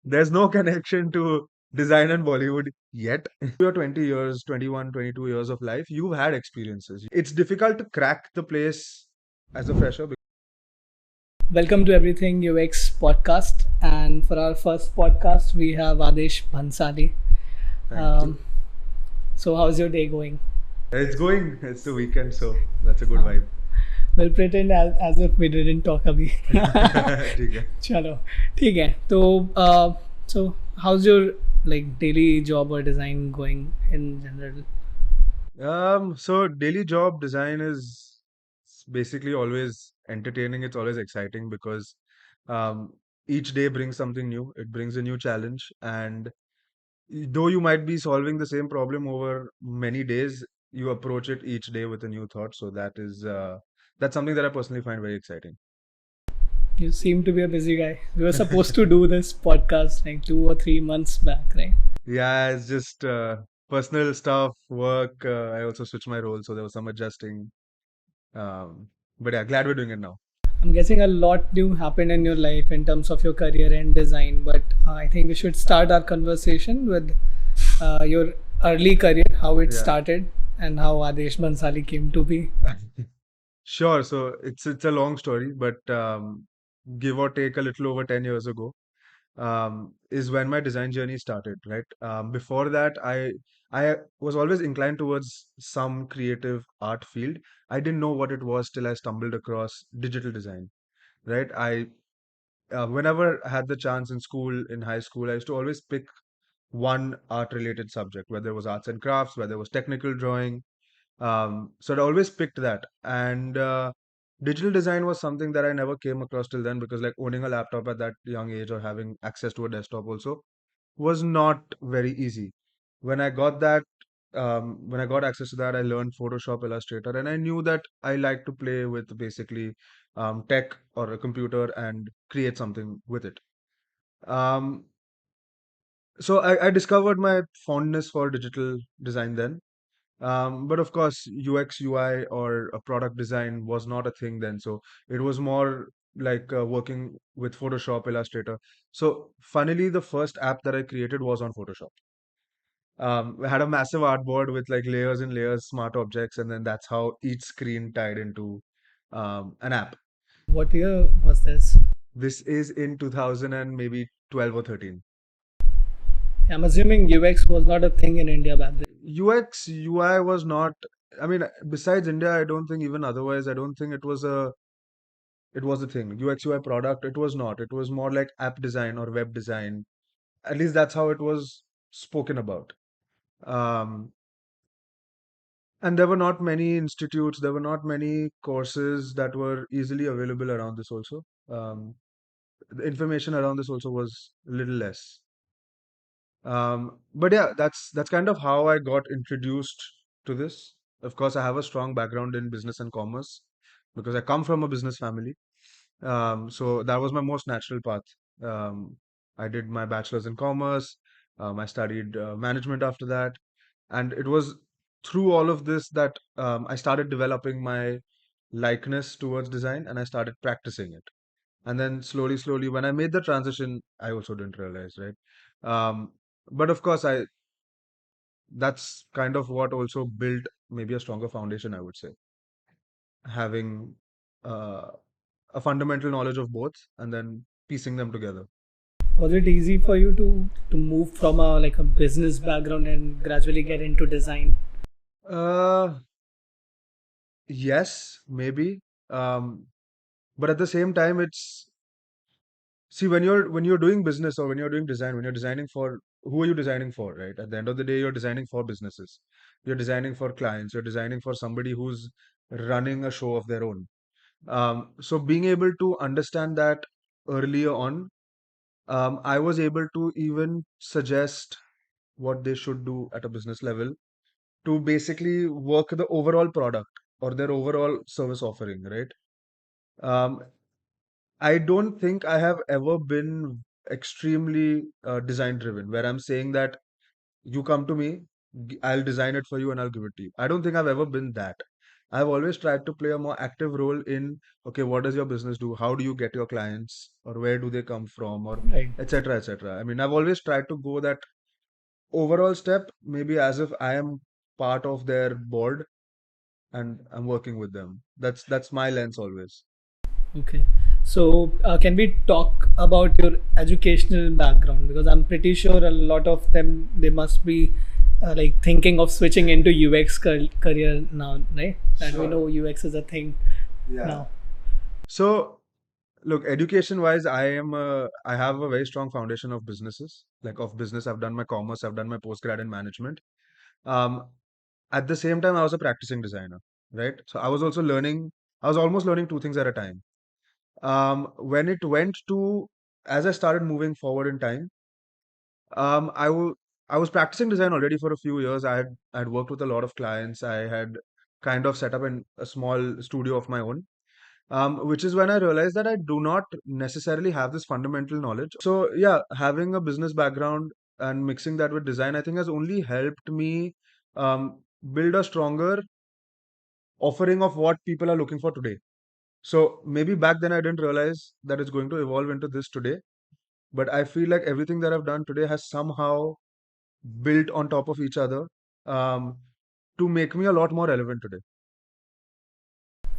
there's no connection to design and Bollywood yet. Your 20 years, 21, 22 years of life, you've had experiences. It's difficult to crack the place as a fresher. Welcome to Everything UX podcast. And for our first podcast, we have Adesh Bhansali. Thank Um, you. so, how's your day going? It's going. It's the weekend, so that's a good Uh, vibe. we'll pretend as if we didn't talk abhi. ठीक है. Chalo. ठीक है. So how's your like daily job or design going in general? So daily job design is basically always entertaining. It's always exciting because um, each day brings something new. It brings a new challenge, and though you might be solving the same problem over many days, you approach it each day with a new thought. So that's something that I personally find very exciting. You seem to be a busy guy. We were supposed to do this podcast like 2 or 3 months back, right? Yeah, it's just personal stuff, work. I also switched my role, so there was some adjusting. Um, but yeah, glad we're doing it now. I'm guessing a lot new happened in your life in terms of your career and design, but I think we should start our conversation with your early career, how it Yeah. started, and how Adesh Bansali came to be. Sure. So it's a long story, but give or take a little over 10 years ago, is when my design journey started, right? Before that, I was always inclined towards some creative art field. I didn't know what it was till I stumbled across digital design, right? I Whenever I had the chance in school, in high school, I used to always pick one art related subject, whether it was arts and crafts, whether it was technical drawing. So I always picked that. And digital design was something that I never came across till then because, like, owning a laptop at that young age or having access to a desktop also was not very easy. When I got that, when I got access to that, I learned Photoshop, Illustrator, and I knew that I like to play with basically tech or a computer and create something with it. Um, so I discovered my fondness for digital design then. But of course, UX, UI, or a product design was not a thing then. So it was more like working with Photoshop, Illustrator. So funnily, the first app that I created was on Photoshop. I had a massive artboard with like layers and layers, smart objects, and then that's how each screen tied into an app. What year was this? This is in 2000 and maybe 12 or 13. I'm assuming UX was not a thing in India back then. UX, UI was not, I mean, besides India, I don't think even otherwise, I don't think it was a thing. UX UI product, it was not. It was more like app design or web design. At least that's how it was spoken about. Um, and there were not many institutes, there were not many courses that were easily available around this also. The information around this also was a little less. But yeah, that's kind of how I got introduced to this. Of course, I have a strong background in business and commerce because I come from a business family. So that was my most natural path. Um, I did my bachelor's in commerce. I studied management after that, and it was through all of this that I started developing my likeness towards design, and I started practicing it. And then slowly, slowly, when I made the transition, I also didn't realize, right? Um, but of course, I that's kind of what also built maybe a stronger foundation, I would say, having uh, a fundamental knowledge of both and then piecing them together. Was it easy for you to move from a like a business background and gradually get into design? Uh, yes, maybe. Um, but at the same time, it's see when you're doing business or when you're doing design, when you're designing for who are you designing for, right? At the end of the day, you're designing for businesses. You're designing for clients. You're designing for somebody who's running a show of their own. So being able to understand that earlier on, I was able to even suggest what they should do at a business level to basically work the overall product or their overall service offering, right? Um, I don't think I have ever been extremely design driven, where I'm saying that you come to me, I'll design it for you and I'll give it to you. I don't think I've ever been that. I've always tried to play a more active role in, okay, what does your business do? How do you get your clients, or where do they come from, or Right. etc. etc. I mean, I've always tried to go that overall step, maybe as if I am part of their board and I'm working with them. That's my lens always. Okay. So, can we talk about your educational background? Because I'm pretty sure a lot of them, they must be like thinking of switching into UX career now, right? And we Sure. know UX is a thing Yeah. now. So look, education wise, I have a very strong foundation of businesses, like of business. I've done my commerce, I've done my postgrad in management. Um, at the same time, I was a practicing designer, right? So I was almost learning two things at a time. When it went to, as I started moving forward in time, um, I w- I was practicing design already for a few years. I had worked with a lot of clients. I had kind of set up a small studio of my own, which is when I realized that I do not necessarily have this fundamental knowledge. So yeah, having a business background and mixing that with design, I think has only helped me build a stronger offering of what people are looking for today. So maybe back then I didn't realize that it's going to evolve into this today, but I feel like everything that I've done today has somehow built on top of each other um, to make me a lot more relevant today.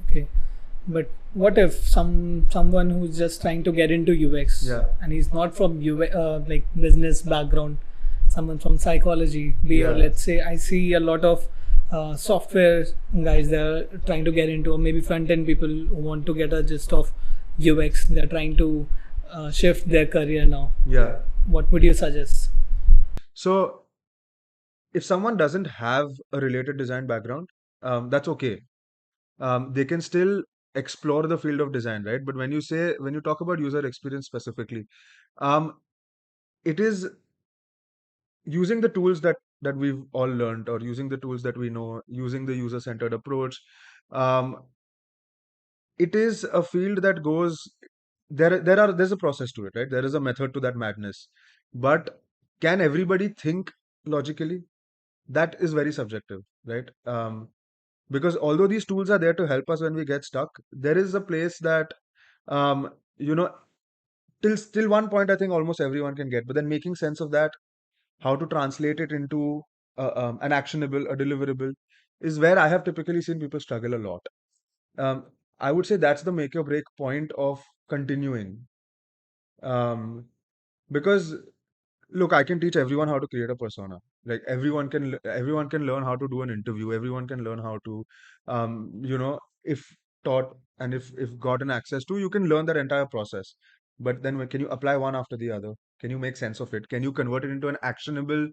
Okay. But what if someone who's just trying to get into UX Yeah, and he's not from UX, like business background, someone from psychology, be or yeah, let's say I see a lot of software guys they're trying to get into, or maybe front end people who want to get a gist of UX. They're trying to shift their career now. yeah. What would you suggest? So if someone doesn't have a related design background, that's okay. They can still explore the field of design, right? But when you talk about user experience specifically, um, it is using the tools that we've all learned, or using the tools that we know, using the user centered approach. Um, it is a field that goes there's a process to it, right? There is a method to that madness. But can everybody think logically? That is very subjective, right? Because although these tools are there to help us when we get stuck, there is a place that um, you know till one point I think almost everyone can get, but then making sense of that, how to translate it into an actionable, a deliverable, is where I have typically seen people struggle a lot. um, I would say that's the make or break point of continuing, um, because look, I can teach everyone how to create a persona. Like everyone can learn how to do an interview. Everyone can learn how to, if taught and if gotten access to, you can learn that entire process. But then can you apply one after the other? Can you make sense of it? Can you convert it into an actionable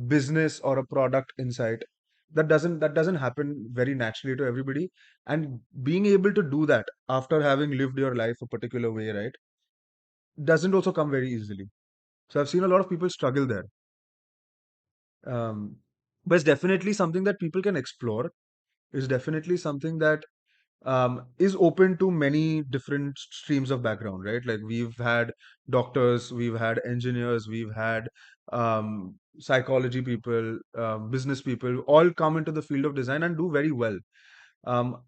business or a product insight? That doesn't happen very naturally to everybody. And being able to do that after having lived your life a particular way, right, doesn't also come very easily. So I've seen a lot of people struggle there. Um, but it's definitely something that people can explore. It's definitely something that is open to many different streams of background, right? Like we've had doctors, we've had engineers, we've had psychology people, business people, all come into the field of design and do very well. Um,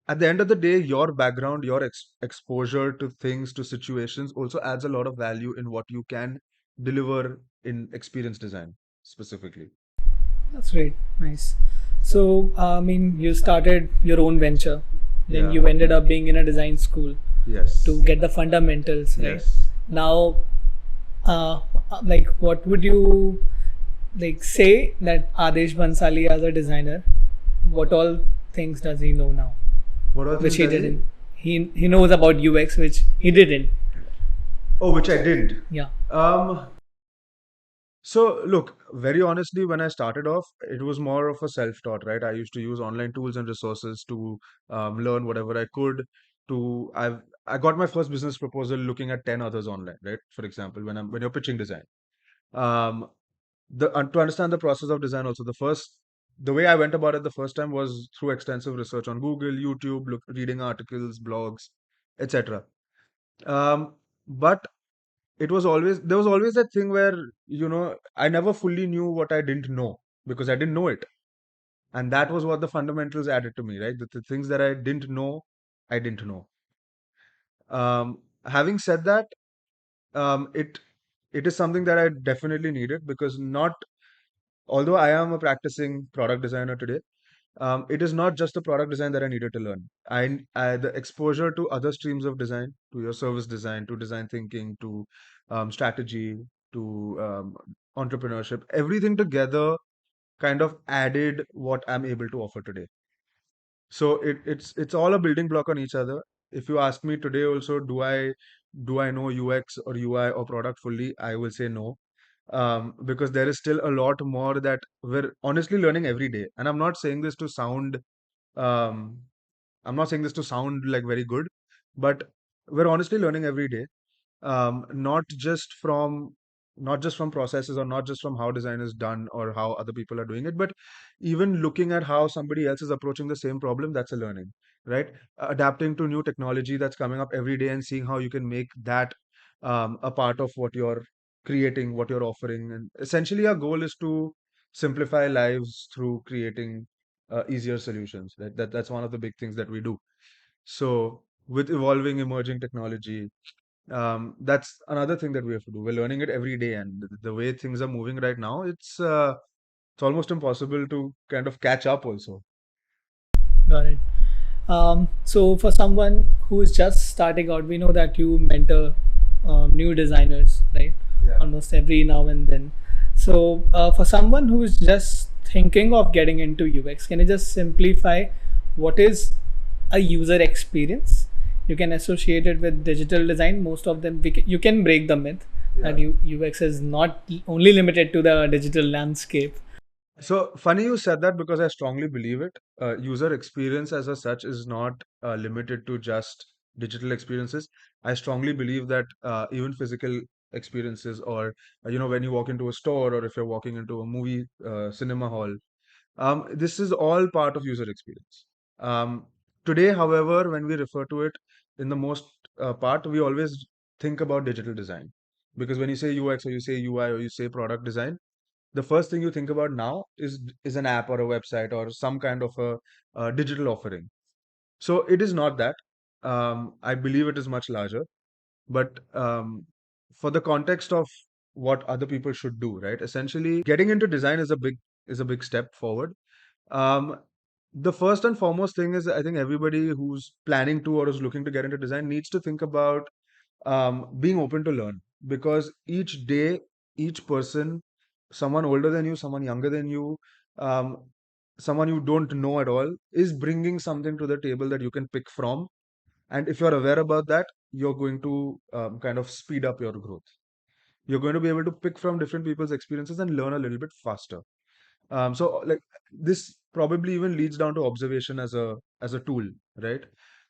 at the end of the day, your background, your exposure to things, to situations also adds a lot of value in what you can deliver in experience design specifically. That's great. Nice. So, I mean, you started your own venture, then Yeah. you ended up being in a design school to Yes. get the fundamentals, right? Yes. Now, like, what would you like say that Adesh Bhansali as a designer, what all things does he know now, What other which things he does he? didn't? He knows about UX, which he didn't. Oh, which I didn't. Yeah. Um, so look, very honestly, when I started off, it was more of a self-taught, right? I used to use online tools and resources to learn whatever I could. I got my first business proposal looking at 10 others online, right? For example, when you're pitching design. Um, to understand the process of design also, the way I went about it the first time was through extensive research on Google, YouTube, reading articles, blogs, etc. Um, but there was always that thing where I never fully knew what I didn't know because I didn't know it. And that was what the fundamentals added to me, right? The things that I didn't know, I didn't know. Having said that, it is something that I definitely needed, because not although I am a practicing product designer today, it is not just the product design that I needed to learn. The exposure to other streams of design, to your service design, to design thinking, to strategy, to entrepreneurship, everything together kind of added what I'm able to offer today. So it's all a building block on each other. If you ask me today also, do I know UX or UI or product fully? I will say no, because there is still a lot more that we're honestly learning every day. And um, I'm not saying this to sound like very good, but we're honestly learning every day, not just from processes, or not just from how design is done or how other people are doing it, but even looking at how somebody else is approaching the same problem. That's a learning, right? Adapting to new technology that's coming up every day and seeing how you can make that a part of what you're creating, what you're offering. And essentially our goal is to simplify lives through creating easier solutions. That's one of the big things that we do. So with evolving emerging technology, that's another thing that we have to do. We're learning it every day, and the way things are moving right now, it's almost impossible to kind of catch up also. Got it. So for someone who is just starting out, we know that you mentor new designers, right? Yeah. Almost every now and then. So for someone who is just thinking of getting into UX, can you just simplify what is a user experience? You can associate it with digital design. Most of them, you can break the myth Yeah. that UX is not only limited to the digital landscape. So funny you said that, because I strongly believe it. User experience as a such is not limited to just digital experiences. I strongly believe that even physical experiences, or when you walk into a store, or if you're walking into a movie cinema hall, this is all part of user experience. Today, however, when we refer to it in the most part, we always think about digital design, because when you say UX or you say UI or you say product design, the first thing you think about now is an app or a website or some kind of a digital offering. So it is not that. I believe it is much larger, but for the context of what other people should do, right? Essentially, getting into design is a big step forward. Um, the first and foremost thing is, I think everybody who's planning to or is looking to get into design needs to think about being open to learn, because each day, each person, someone older than you, someone younger than you, um, someone you don't know at all, is bringing something to the table that you can pick from. And if you're aware about that, you're going to kind of speed up your growth. You're going to be able to pick from different people's experiences and learn a little bit faster. So like this probably even leads down to observation as a tool, right?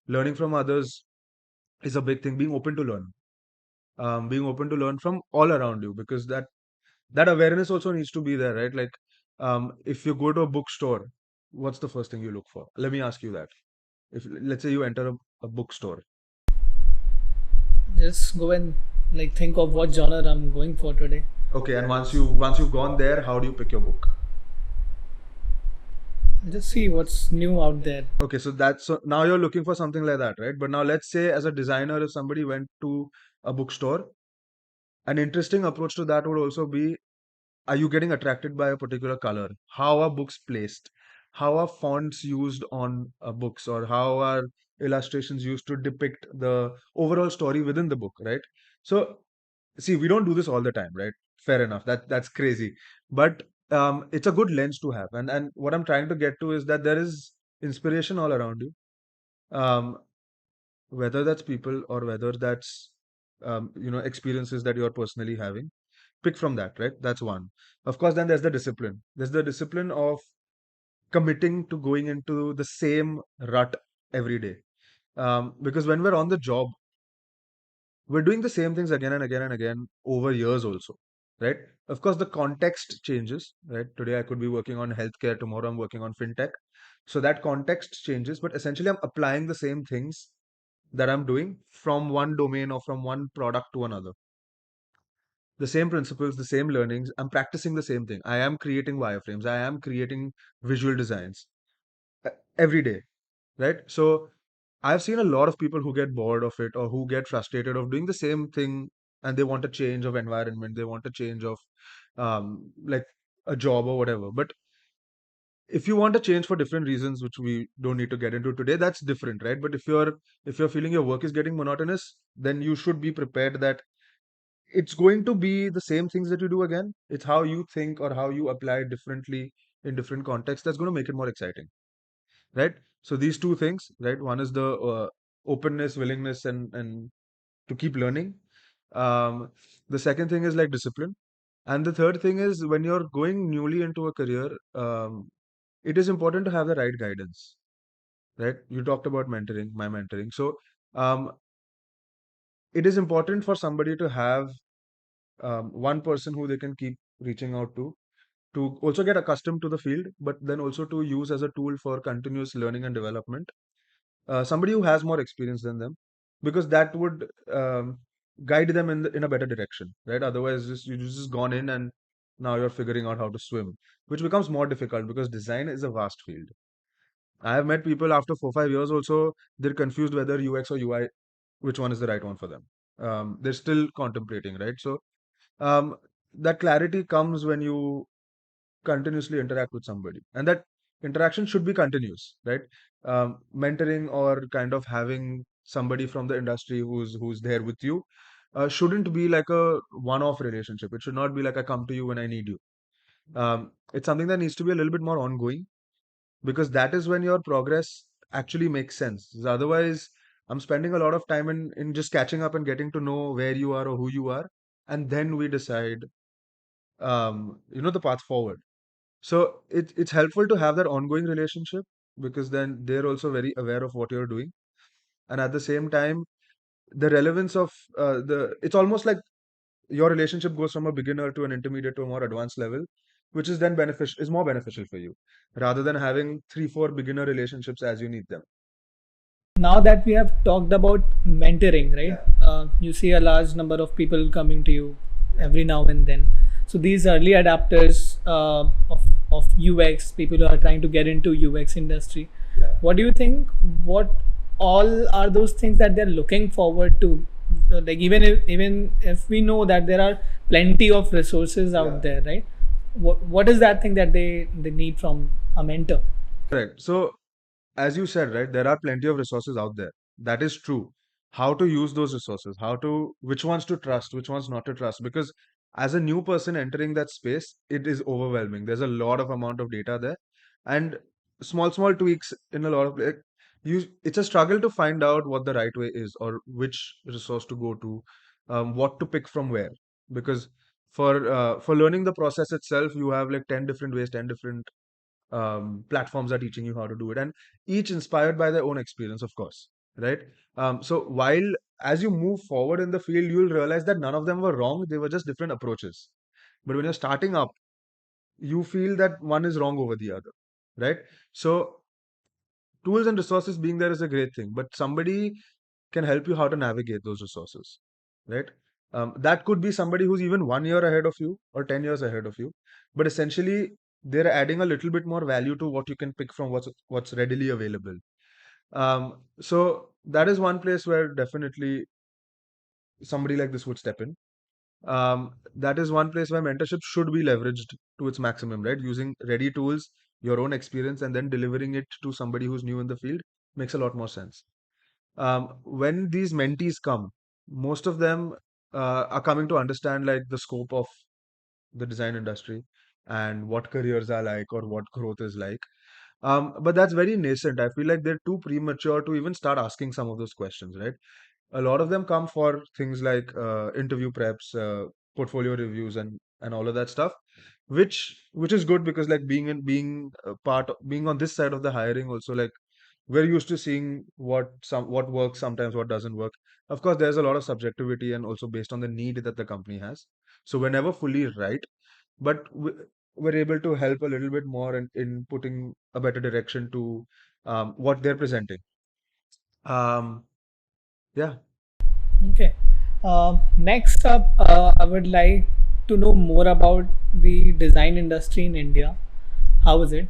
Learning from others is a big thing. Being open to learn from all around you, because that awareness also needs to be there, right? Like, if you go to a bookstore, what's the first thing you look for? Let me ask you that. If let's say you enter a bookstore, Just go and like think of what genre I'm going for today. okay, and once you've gone there, how do you pick your book? Just see what's new out there. Okay, so now you're looking for something like that, right? But now let's say, as a designer, if somebody went to a bookstore, an interesting approach to that would also be: are you getting attracted by a particular color? How are books placed? How are fonts used on books, or how are illustrations used to depict the overall story within the book, right? So, see, we don't do this all the time, right? Fair enough. That's crazy, but it's a good lens to have. And what I'm trying to get to is that there is inspiration all around you. Um, whether that's people, or whether that's experiences that you're personally having, pick from that, right? That's one. Of course, then there's the discipline of committing to going into the same rut every day, because when we're on the job, we're doing the same things again and again and again over years also, right? Of course, the context changes, right? Today I could be working on healthcare, tomorrow I'm working on fintech, so that context changes, but essentially I'm applying the same things that I'm doing from one domain or from one product to another. the same principles, the same learnings. I'm practicing the same thing. I am creating wireframes. I am creating visual designs uh, every day, right? So I've seen a lot of people who get bored of it or who get frustrated of doing the same thing, and they want a change of environment. They want a change of like a job or whatever. But if you want a change for different reasons, which we don't need to get into today, that's different, right? But if you're feeling your work is getting monotonous, then you should be prepared that it's going to be the same things that you do again. It's how you think or how you apply it differently in different contexts that's going to make it more exciting, right? So these two things, right? One is the openness, willingness, and to keep learning. The second thing is like discipline, and the third thing is when you're going newly into a career, it is important to have the right guidance, right? You talked about mentoring, my mentoring. So um, it is important for somebody to have one person who they can keep reaching out to also get accustomed to the field, but then also to use as a tool for continuous learning and development. Somebody who has more experience than them, because that would guide them in a better direction, right? Otherwise, you just gone in and now you're figuring out how to swim, which becomes more difficult because design is a vast field. I have met people after 4 5 years also, they're confused whether UX or UI, which one is the right one for them. They're still contemplating, right? So um, that clarity comes when you continuously interact with somebody, and that interaction should be continuous, right? Mentoring or kind of having somebody from the industry who's there with you shouldn't be like a one-off relationship. It should not be like I come to you when I need you. It's something that needs to be a little bit more ongoing, because that is when your progress actually makes sense. Otherwise, I'm spending a lot of time in just catching up and getting to know where you are or who you are, and then we decide the path forward. So it's helpful to have that ongoing relationship, because then they're also very aware of what you're doing, and at the same time, the relevance of the it's almost like your relationship goes from a beginner to an intermediate to a more advanced level, which is then beneficial is more beneficial for you rather than having 3 4 beginner relationships as you need them. Now that we have talked about mentoring, right? You see a large number of people coming to you every now and then. So these early adapters of UX, people who are trying to get into UX industry, what do you think? What all are those things that they're looking forward to? Like even if we know that there are plenty of resources out there, right? What is that thing that they need from a mentor? Correct. So as you said, right, there are plenty of resources out there. That is true. How to use those resources, which ones to trust, which ones not to trust. Because as a new person entering that space, it is overwhelming. There's a lot of amount of data there, and small tweaks in a lot of it's a struggle to find out what the right way is or which resource to go to, what to pick from where. Because for learning the process itself, you have like 10 different ways, 10 different platforms are teaching you how to do it, and each inspired by their own experience, of course, right? So while as you move forward in the field, you'll realize that none of them were wrong, they were just different approaches. But when you're starting up, you feel that one is wrong over the other, right? So tools and resources being there is a great thing, but somebody can help you how to navigate those resources, right? That could be somebody who's even 1 year ahead of you or 10 years ahead of you, but essentially they're adding a little bit more value to what you can pick from what's readily available. So that is one place where definitely somebody like this would step in. That is one place where mentorship should be leveraged to its maximum, right? Using ready tools, your own experience, and then delivering it to somebody who's new in the field makes a lot more sense. When these mentees come, most of them are coming to understand like the scope of the design industry and what careers are like or what growth is like. But that's very nascent. I feel like they're too premature to even start asking some of those questions, right? A lot of them come for things like interview preps, portfolio reviews, and all of that stuff, which is good because like being on this side of the hiring also, like we're used to seeing what works sometimes, what doesn't work. Of course, there's a lot of subjectivity and also based on the need that the company has. So we're never fully right, but we're able to help a little bit more in putting a better direction to what they're presenting. Um, yeah. Okay. Next up, I would like to know more about the design industry in India. How is it?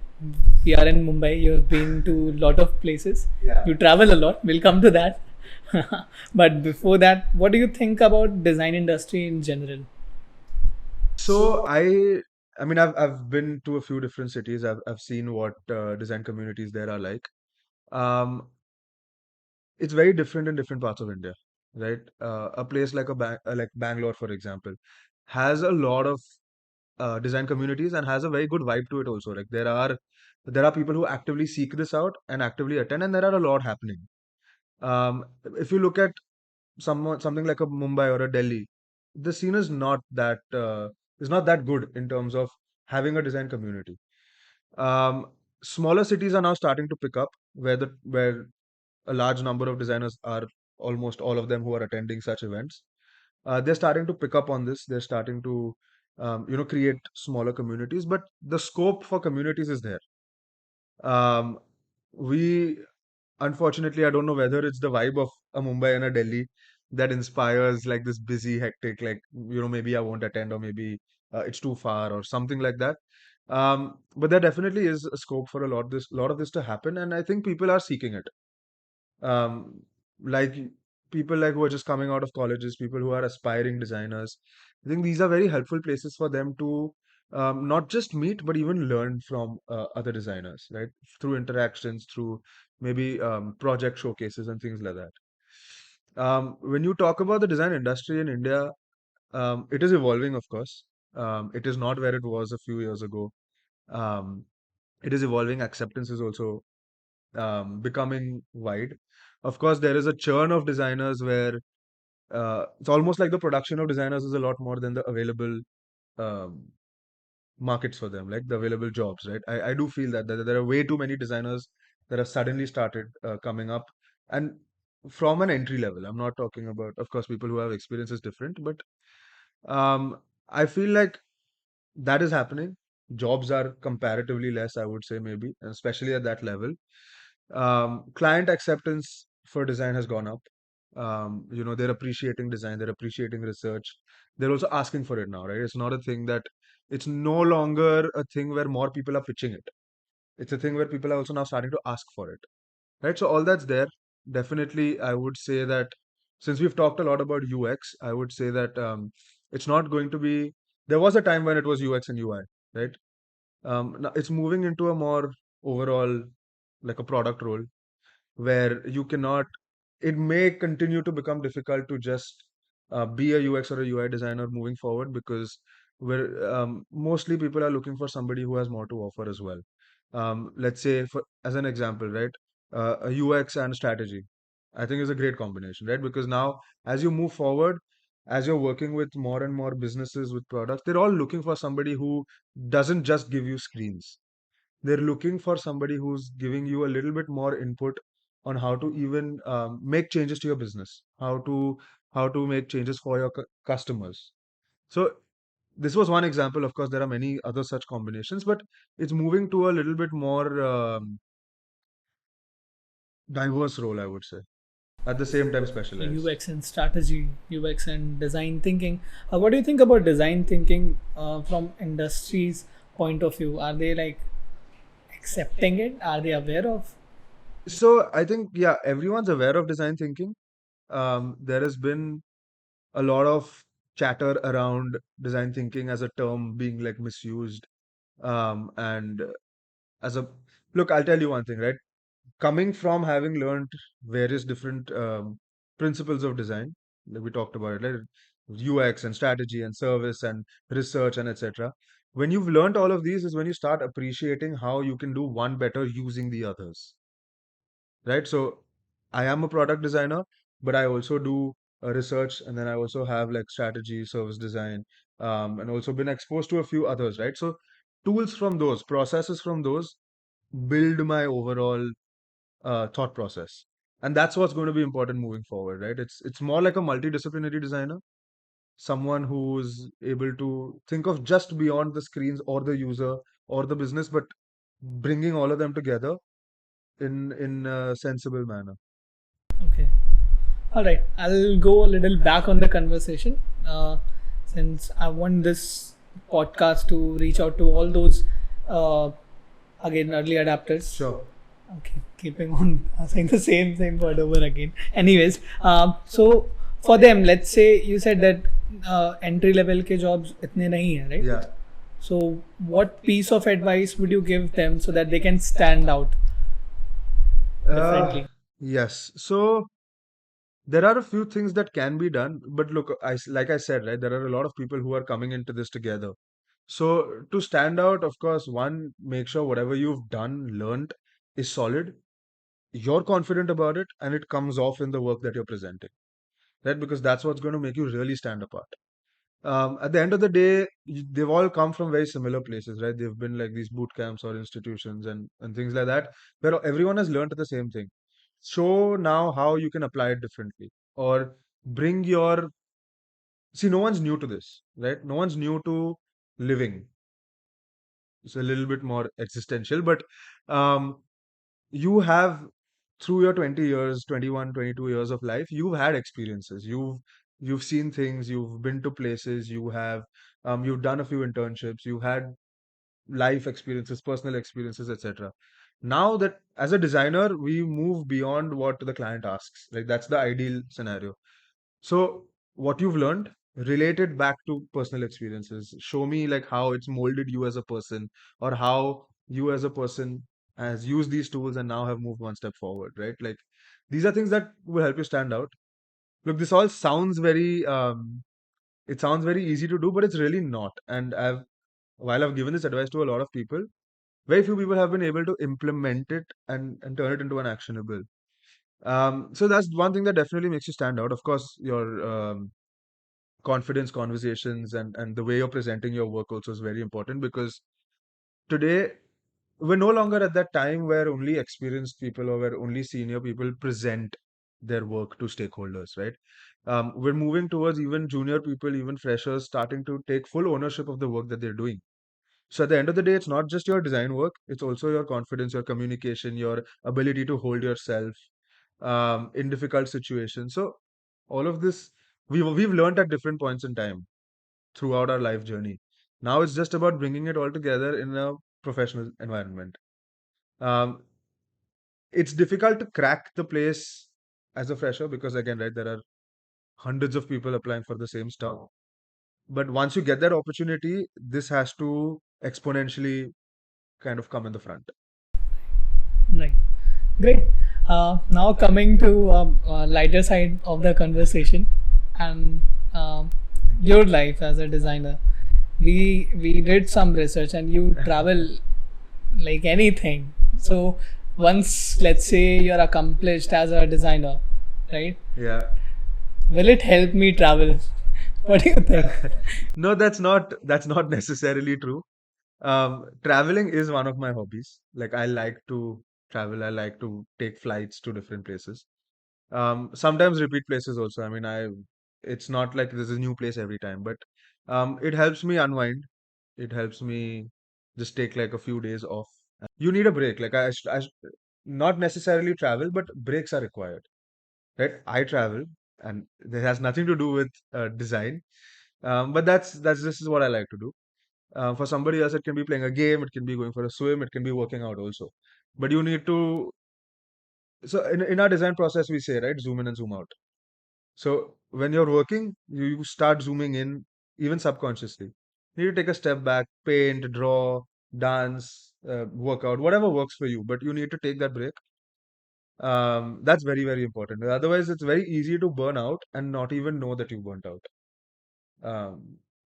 We are in Mumbai. You have been to a lot of places. Yeah. You travel a lot. We'll come to that. But before that, what do you think about design industry in general? So I mean I've been to a few different cities. I've seen what design communities there are like. Um, it's very different in different parts of India, right? A place like like Bangalore, for example, has a lot of design communities and has a very good vibe to it also. Like there are people who actively seek this out and actively attend, and there are a lot happening. If you look at something like a Mumbai or a Delhi, the scene is not that good in terms of having a design community. Um, Smaller cities are now starting to pick up where a large number of designers are almost all of them who are attending such events. They're starting to pick up on this. They're starting to create smaller communities, but the scope for communities is there. Um, we Unfortunately, I don't know whether it's the vibe of a Mumbai and a Delhi that inspires like this busy, hectic, like, maybe I won't attend or maybe it's too far or something like that. But there definitely is a scope for lot of this to happen, and I think people are seeking it. Um, like people like who are just coming out of colleges, people who are aspiring designers. I think these are very helpful places for them to not just meet but even learn from other designers, right? Through interactions, through maybe project showcases and things like that. When you talk about the design industry in India, it is evolving, of course. It is not where it was a few years ago. Um, it is evolving. Acceptance is also becoming wide. Of course, there is a churn of designers where it's almost like the production of designers is a lot more than the available um, markets for them, like the available jobs, right? I do feel that there are way too many designers that have suddenly started coming up, and from an entry level. I'm not talking about, of course, people who have experience is different, but um, I feel like that is happening. Jobs are comparatively less, I would say, maybe, and especially at that level. Client acceptance for design has gone up. They're appreciating design, they're appreciating research. They're also asking for it now, right? It's no longer a thing where more people are pitching it. It's a thing where people are also now starting to ask for it, right? So all that's there. Definitely, I would say that since we've talked a lot about UX, I would say that it's not going to be. There was a time when it was UX and UI, right? Now it's moving into a more overall, like a product role where you cannot, it may continue to become difficult to just be a UX or a UI designer moving forward because mostly people are looking for somebody who has more to offer as well. Let's say, for as an example, right, a UX and strategy, I think is a great combination, right? Because now, as you move forward, as you're working with more and more businesses with products, they're all looking for somebody who doesn't just give you screens. They're looking for somebody who's giving you a little bit more input on how to even make changes to your business, how to make changes for your customers. So this was one example. Of course, there are many other such combinations, but it's moving to a little bit more diverse role, I would say. At the same time, specialized. UX and strategy, UX and design thinking. What do you think about design thinking from industry's point of view? Are they like accepting it? Are they aware of? So I think, yeah, everyone's aware of design thinking. There has been a lot of chatter around design thinking as a term being like misused. And as a Look, I'll tell you one thing, right? Coming from having learned various different principles of design, like we talked about it, like UX and strategy and service and research and etc. When you've learned all of these is when you start appreciating how you can do one better using the others, right? So I am a product designer, but I also do research, and then I also have like strategy, service design, and also been exposed to a few others, right? So tools from those, processes from those build my overall thought process. And that's what's going to be important moving forward, right? It's more like a multidisciplinary designer, someone who's able to think of just beyond the screens or the user or the business, but bringing all of them together in a sensible manner. Okay. All right, I'll go a little back on the conversation, since I want this podcast to reach out to all those, uh, again, early adapters. Sure. Okay, keeping on saying the same word over again. Anyways, so for them, let's say you said that entry level ke jobs itne nahi hai, right? Yeah. So, what piece of advice would you give them so that they can stand out Uh, differently? yes. So there are a few things that can be done, but look, like I said, right, there are a lot of people who are coming into this together. So to stand out, of course, one, make sure whatever you've done, learned is solid. You're confident about it, and it comes off in the work that you're presenting, right? Because that's what's going to make you really stand apart. At the end of the day, they've all come from very similar places, right? They've been like these boot camps or institutions and things like that, where everyone has learned the same thing. Show now how you can apply it differently, or bring your see. No one's new to this, right? No one's new to living. It's a little bit more existential, but um, you have through your 20 years, 21, 22 years of life, you've had experiences. You've seen things, you've been to places, you've done a few internships, you've had life experiences, personal experiences, etc. Now that as a designer, we move beyond what the client asks. Like that's the ideal scenario. So what you've learned, relate it back to personal experiences. Show me like how it's molded you as a person, or how you as a person has used these tools and now have moved one step forward, right? Like these are things that will help you stand out. Look, this all sounds very it sounds very easy to do, but it's really not. And while I've given this advice to a lot of people, very few people have been able to implement it and turn it into an actionable. So that's one thing that definitely makes you stand out. Of course, your confidence conversations and the way you're presenting your work also is very important, because today we're no longer at that time where only experienced people or where only senior people present their work to stakeholders, right? We're moving towards even junior people, even freshers starting to take full ownership of the work that they're doing. So at the end of the day, it's not just your design work, it's also your confidence, your communication, your ability to hold yourself in difficult situations. So all of this we've learned at different points in time throughout our life journey. Now it's just about bringing it all together in a professional environment. Um, it's difficult to crack the place as a fresher because, again, right, there are hundreds of people applying for the same stuff. But once you get that opportunity, this has to exponentially kind of come in the front. Right. Great. Now coming to lighter side of the conversation, and your life as a designer. We did some research, and you travel like anything. So once, let's say, you're accomplished as a designer, right? Yeah. Will it help me travel? What do you think? No, that's not necessarily true. Traveling is one of my hobbies. Like I like to travel. I like to take flights to different places. Sometimes repeat places also. I mean, it's not like there's a new place every time, but it helps me unwind. It helps me just take like a few days off. You need a break. Like not necessarily travel, but breaks are required, right? I travel, and that has nothing to do with design. But that's this is what I like to do. For somebody else, it can be playing a game, it can be going for a swim, it can be working out also. But you need to. So in our design process, we say, right, zoom in and zoom out. So when you're working, you start zooming in, even subconsciously. You need to take a step back, paint, draw, dance, work out, whatever works for you. But you need to take that break. That's very, very important. Otherwise, it's very easy to burn out and not even know that you burnt out.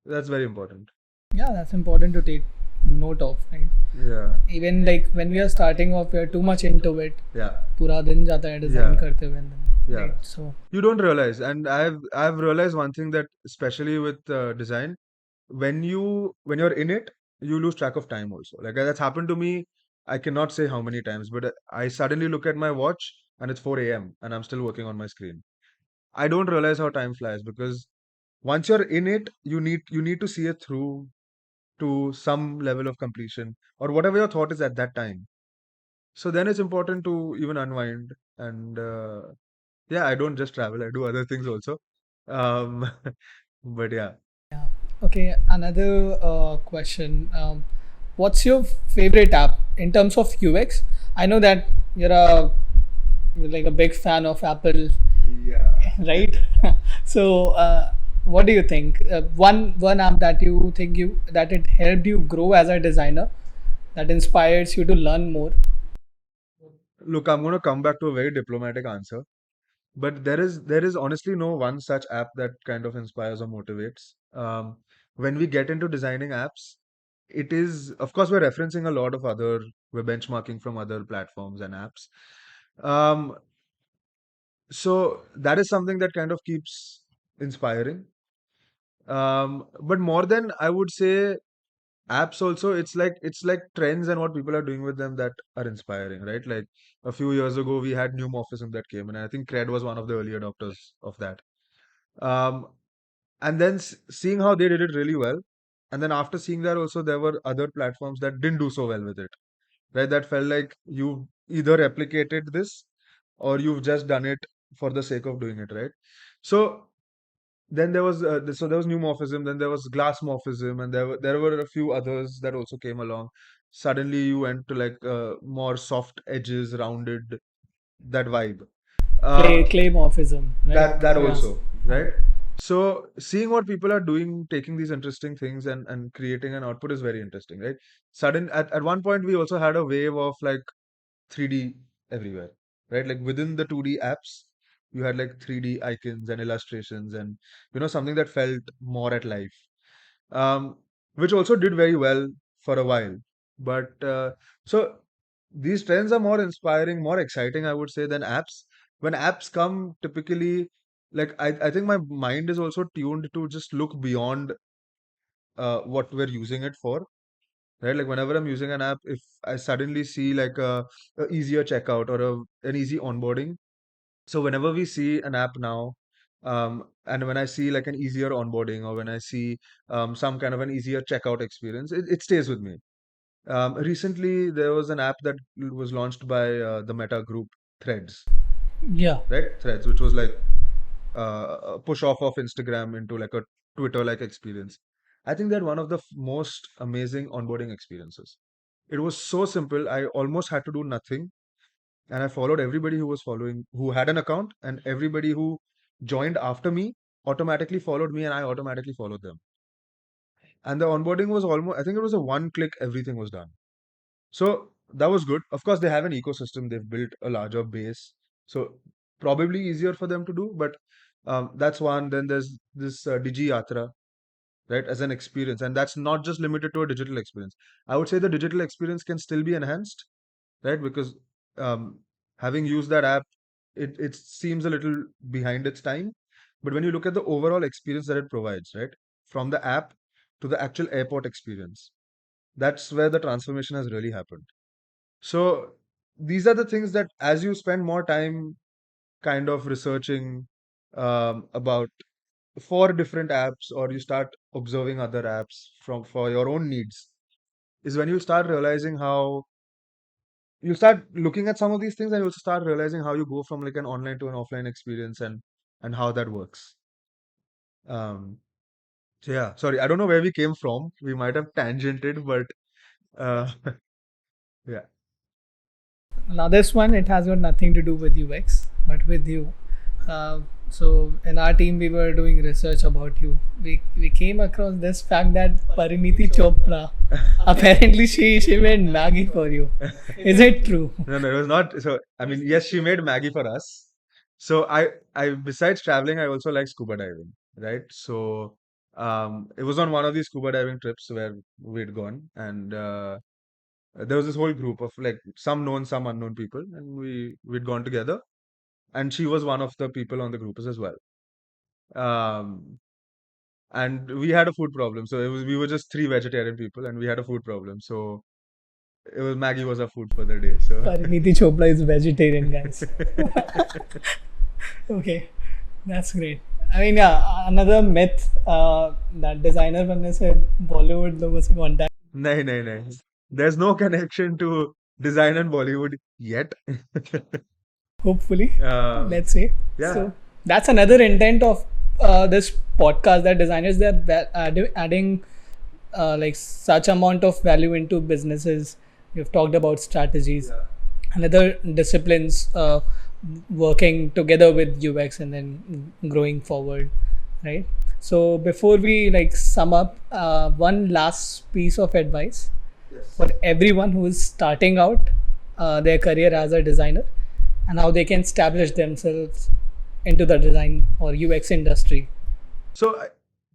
That's very important. Yeah, that's important to take note of, right? Yeah, Even like when we are starting off, we are too much into it. yeah, पूरा दिन जाता है design yeah, करते हुए, yeah. right? So You don't realize, and I've realized one thing, that especially with design, when you're in it, you lose track of time also. Like that's happened to me. I cannot say how many times, but I suddenly look at my watch and it's 4 a.m. and I'm still working on my screen. I don't realize how time flies, because once you're in it, you need to see it through to some level of completion, or whatever your thought is at that time. So then it's important to even unwind and Yeah, I don't just travel, I do other things also. Um, but yeah. Yeah. Okay. Another question. What's your favorite app in terms of UX? I know that you're like a big fan of Apple, Yeah. right? So, what do you think? One app that you think you that it helped you grow as a designer, that inspires you to learn more. Look, I'm going to come back to a very diplomatic answer, but there is honestly no one such app that kind of inspires or motivates. When we get into designing apps, it is, of course, we're referencing a lot of other, we're benchmarking from other platforms and apps. Um, so that is something that kind of keeps inspiring. But more than I would say apps also, it's like trends and what people are doing with them that are inspiring, right? Like a few years ago we had new morphism that came in, and I think Cred was one of the early adopters of that. um and then seeing how they did it really well, and then after seeing that also there were other platforms that didn't do so well with it, right? That felt like you either replicated this or you've just done it for the sake of doing it, right? So then there was so there was new morphism, then there was glass morphism, and there were a few others that also came along. Suddenly you went to like more soft edges, rounded, that vibe. Clay um clay morphism, right? that Yeah. also, right? So seeing what people are doing, taking these interesting things and creating an output is very interesting, right? At one point we also had a wave of like 3D everywhere, right? Like within the 2D apps, you had like 3D icons and illustrations and something that felt more at life, um, which also did very well for a while. But so these trends are more inspiring, more exciting, I would say, than apps. When apps come, typically, like I think my mind is also tuned to just look beyond what we're using it for, right? Like whenever I'm using an app, if I suddenly see like a easier checkout or an easy onboarding. So whenever we see an app now, and when I see like an easier onboarding, or when I see some kind of an easier checkout experience, it stays with me. Recently, there was an app that was launched by the Meta group, Threads, Yeah. right? Threads, which was like a push off of Instagram into like a Twitter-like experience. I think that one of the most amazing onboarding experiences. It was so simple. I almost had to do nothing, and I followed everybody who had an account, and everybody who joined after me automatically followed me, and I automatically followed them. And the onboarding was almost, I think it was a one click, everything was done. So that was good. Of course, they have an ecosystem, they've built a larger base. So probably easier for them to do, but that's one. Then there's this Digi Yatra, right, as an experience. And that's not just limited to a digital experience. I would say the digital experience can still be enhanced, right? Because um, having used that app, it seems a little behind its time. But when you look at the overall experience that it provides, right, from the app to the actual airport experience, that's where the transformation has really happened. So these are the things that, as you spend more time kind of researching about for different apps, or you start observing other apps from for your own needs, is when you start realizing how you start looking at some of these things, and you also start realizing how you go from like an online to an offline experience, and how that works. Um, so yeah, sorry, I don't know where we came from. We might have tangented, but uh, yeah. Now this one, it has got nothing to do with UX, but with you. So in our team, we were doing research about you. We came across this fact that Pariniti Chopra, apparently she made Maggie for you. Is it true? No, no, it was not. So, I mean, yes, she made Maggie for us. So, besides traveling, I also like scuba diving, right? So, it was on one of these scuba diving trips where we'd gone, and there was this whole group of like some known, some unknown people, and we'd gone together, and she was one of the people on the group as well. Um, and we had a food problem, so we were just three vegetarian people, and we had a food problem. So, it was Maggie was our food for the day. So. Pariniti Chopra is vegetarian, guys. Okay, that's great. I mean, yeah, another myth that designer बनने से Bollywood लोगों से contact. No, no, no. There's no connection to design and Bollywood yet. Hopefully, Um, let's say. yeah. So that's another intent of this podcast, that designers, they're adding like such amount of value into businesses. We've talked about strategies Yeah. and other disciplines, working together with UX and then growing forward, right? So before we like sum up, one last piece of advice Yes. for everyone who is starting out their career as a designer, and how they can establish themselves into the design or UX industry. So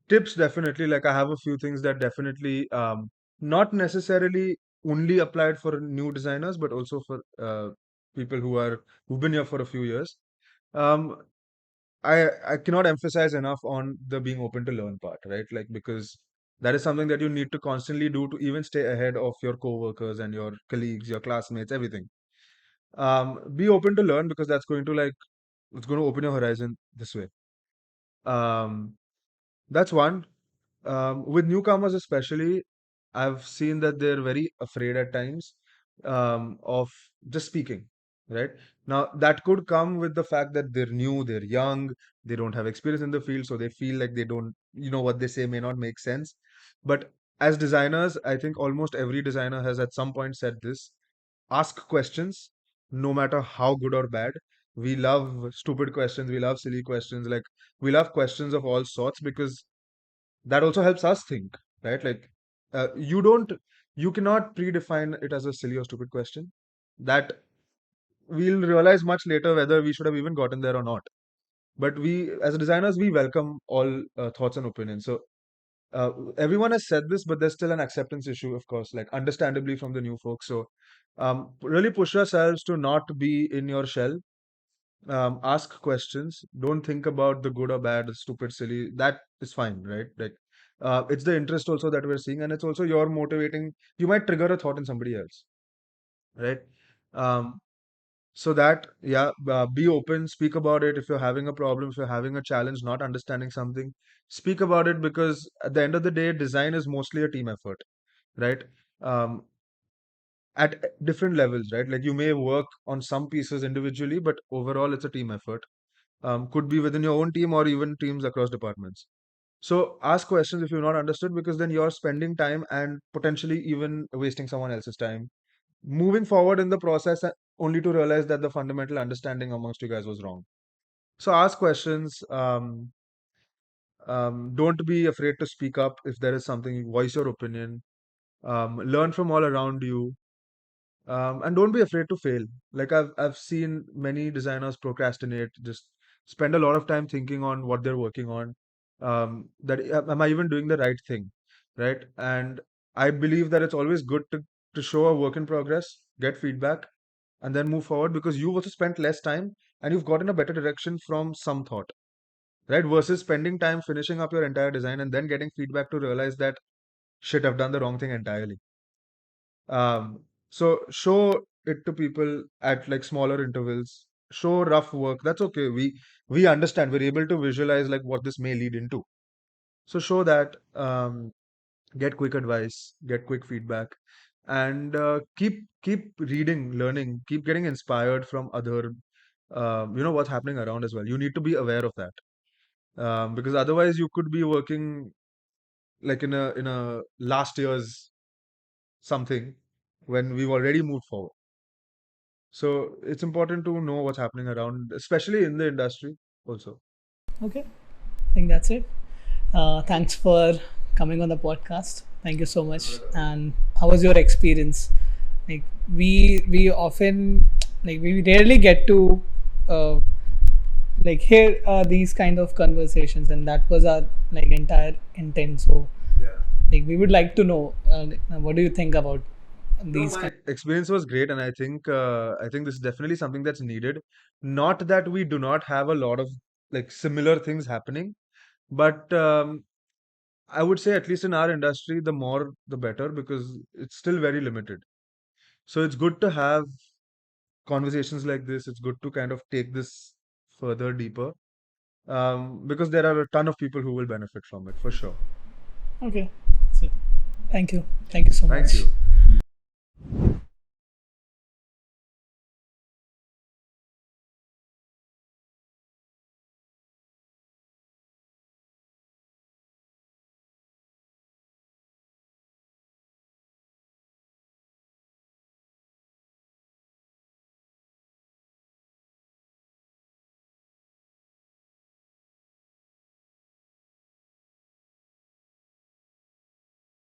tips definitely, like I have a few things that definitely not necessarily only applied for new designers, but also for people who've been here for a few years. Um, I cannot emphasize enough on the being open to learn part, right? Like because that is something that you need to constantly do to even stay ahead of your coworkers and your colleagues, your classmates, everything. Be open to learn because that's going to it's going to open your horizon this way. Um, that's one. With newcomers especially, I've seen that they're very afraid at times of just speaking, right? Now, that could come with the fact that they're new, they're young, they don't have experience in the field, so they feel like they don't, what they say may not make sense. But as designers, I think almost every designer has at some point said this: ask questions, no matter how good or bad. We love stupid questions, we love silly questions, like we love questions of all sorts because that also helps us think, right? Like, you don't, you cannot predefine it as a silly or stupid question. That we'll realize much later whether we should have even gotten there or not. But we, as designers, we welcome all thoughts and opinions. So everyone has said this, but there's still an acceptance issue, of course, like understandably from the new folks. So really push yourselves to not be in your shell. Ask questions. Don't think about the good or bad, stupid, silly. That is fine, right? Like, it's the interest also that we're seeing, and it's also your motivating. You might trigger a thought in somebody else, right? Um, so that, yeah, be open, speak about it. If you're having a problem, if you're having a challenge, not understanding something, speak about it because at the end of the day, design is mostly a team effort, right? Um, at different levels, right? Like you may work on some pieces individually, but overall, it's a team effort. Could be within your own team or even teams across departments. So ask questions if you've not understood, because then you're spending time and potentially even wasting someone else's time. Moving forward in the process, only to realize that the fundamental understanding amongst you guys was wrong. So ask questions. Don't be afraid to speak up if there is something. Voice your opinion. Learn from all around you. And don't be afraid to fail. Like I've seen many designers procrastinate, just spend a lot of time thinking on what they're working on. That am I even doing the right thing, right? And I believe that it's always good to show a work in progress, get feedback, and then move forward because you've also spent less time and you've gotten a better direction from some thought, right? Versus spending time finishing up your entire design and then getting feedback to realize that shit, I've done the wrong thing entirely. So show it to people at like smaller intervals. Show rough work. That's okay. We understand. We're able to visualize like what this may lead into. So show that. Get quick advice. Get quick feedback, and keep reading, learning. Keep getting inspired from other. What's happening around as well. You need to be aware of that. Because otherwise you could be working like in a last year's something when we've already moved forward. So it's important to know what's happening around, especially in the industry also. Okay, I think that's it. Thanks for coming on the podcast. Thank you so much. And how was your experience? Like we often, like we rarely get to uh, like hear these kind of conversations, and that was our like entire intent. So Yeah. like we would like to know, what do you think about No, these my kind. experience was great, and I think this is definitely something that's needed. Not that we do not have a lot of like similar things happening, but I would say at least in our industry, the more the better because it's still very limited. So it's good to have conversations like this. It's good to kind of take this further deeper, because there are a ton of people who will benefit from it for sure. Okay, so thank you so Thank much. you.